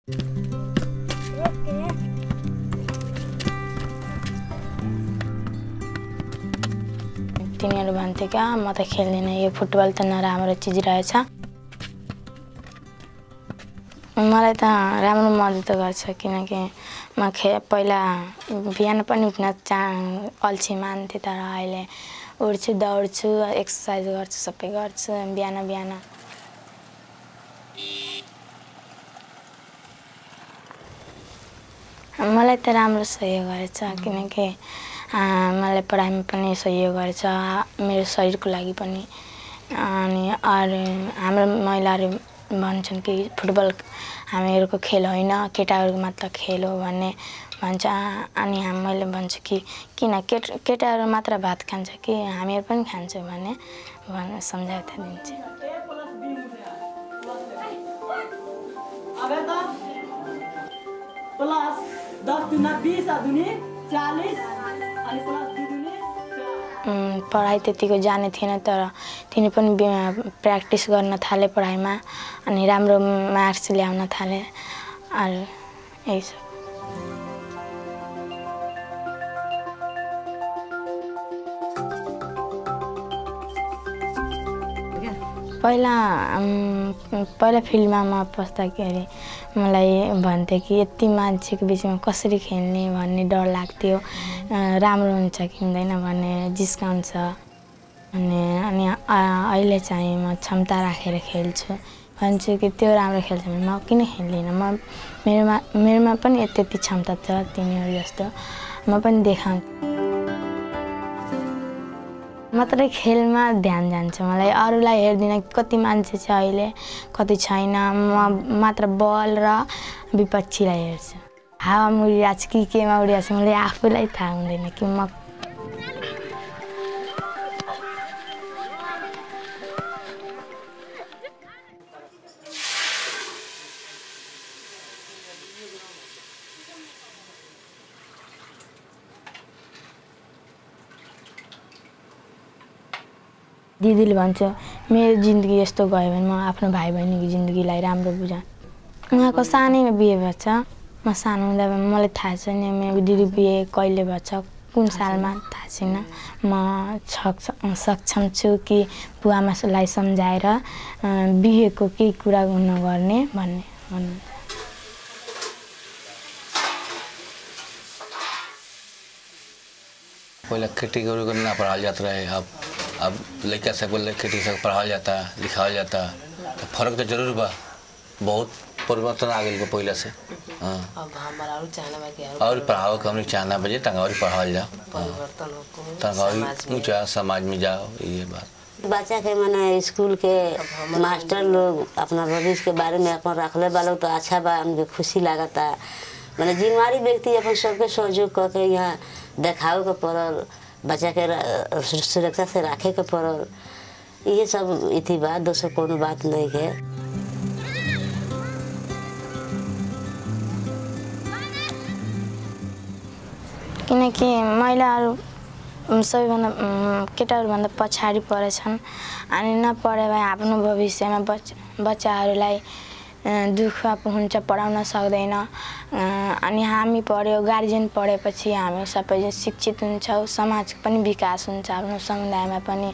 तिनीहरू भन्थे क्या म त खेल्दिनँ, यो फुटबल त नराम्रो चिज रहेछ। मलाई त राम्रो मद्दत गर्छ किनकि म पहिला बिहान पनि उठ्न अल्छी मान्थेँ, तर अहिले उठ्छु, दौड्छु, एक्सर्साइज गर्छु, सबै गर्छु बिहान बिहान। मलाई त राम्रो सहयोग गरेछ किनकि मलाई पढाइमा पनि सहयोग गरेछ, मेरो शरीरको लागि पनि। अनि अरू हाम्रो महिलाहरू भन्छन् कि फुटबल हामीहरूको खेल होइन, केटाहरूको मात्र खेल हो भन्ने भन्छ। अनि मैले भन्छु कि किन केटाहरू मात्र भात खान्छ कि हामीहरू पनि खान्छौँ भनेर सम्झाउँदा दिन्छु। पढाइ त्यतिको जाने थिएन, तर तिनी पनि प्र्याक्टिस गर्न थाले पढाइमा, अनि राम्रो मार्क्स ल्याउन थाले। अरू यही सब। पहिला फिल्डमा म पस्दाखेरि मलाई भन्थे कि यति मान्छेको बिचमा कसरी खेल्ने भन्ने डर लाग्थ्यो, राम्रो हुन्छ कि हुँदैन भन्ने जिस्काउँछ। अनि अहिले चाहिँ म क्षमता राखेर खेल्छु, भन्छु कि त्यो राम्रो खेल्छ भने म किन खेल्दिनँ, मेरोमा पनि यति क्षमता छ तिनीहरू जस्तो, म पनि देखाउँछु। मात्रै खेलमा ध्यान जान्छ, मलाई अरूलाई हेर्दिनँ कति मान्छे छ अहिले कति छैन, म मात्र बल र विपक्षीलाई हेर्छु। हावामा उडिरहेको छु कि केमा उडिरहेको छु मलाई आफूलाई थाहा हुँदैन कि म। दिदीले भन्छ मेरो जिन्दगी यस्तो गयो भने म आफ्नो भाइ बहिनीको जिन्दगीलाई राम्रो बुझाउँ। उहाँको सानैमा बिहे भएछ, म सानो हुँदा मलाई थाहा छैन मेरो दिदी बिहे कहिले भएछ, कुन सालमा थाहा छैन। म सक्षम छु कि बुवाआमालाई सम्झाएर बिहेको केही कुरा नगर्ने भन्ने भन्नुहुन्छ। पहिला केटी को ना पढ़ाया जाता है, अब लड़का सबको केटी सबको पढ़ाया जाता, लिखाया जाता, तो फर्क तो जरूर बा, बहुत परिवर्तन आ गई पहले से। अब हमारा और चाहना बा कि और पढ़ाओ कम चाहना बजे तंग और पढ़ाया जाओ, परिवर्तन हो तंग ऊंचा समाज में जाओ, ये बात। बच्चा के माने स्कूल के मास्टर लोग अपना भविष्य के बारे में अपन रखले वालों तो अच्छा बा, हमके खुशी लागता। माने जिम्मेवारी व्यक्ति अपन सबके सहयोग करके यहाँ देखावे के पड़ल, बच्चा के सुरक्षा से रखे के पड़ल, ये सब इति बात, दोसर कोनो बात नहीं है। किनकि महिलाहरू सबैभन्दा केटाहरूभन्दा पछाडि परेछन्, अनि नपढे भए आफ्नो भविष्यमा बच्चाहरूलाई दुःख हुन्छ, पढाउन सक्दैन। अनि हामी पढ्यो, गार्जियन पढेपछि हामी सबै शिक्षित हुन्छौँ, समाज पनि विकास हुन्छ आफ्नो समुदायमा पनि।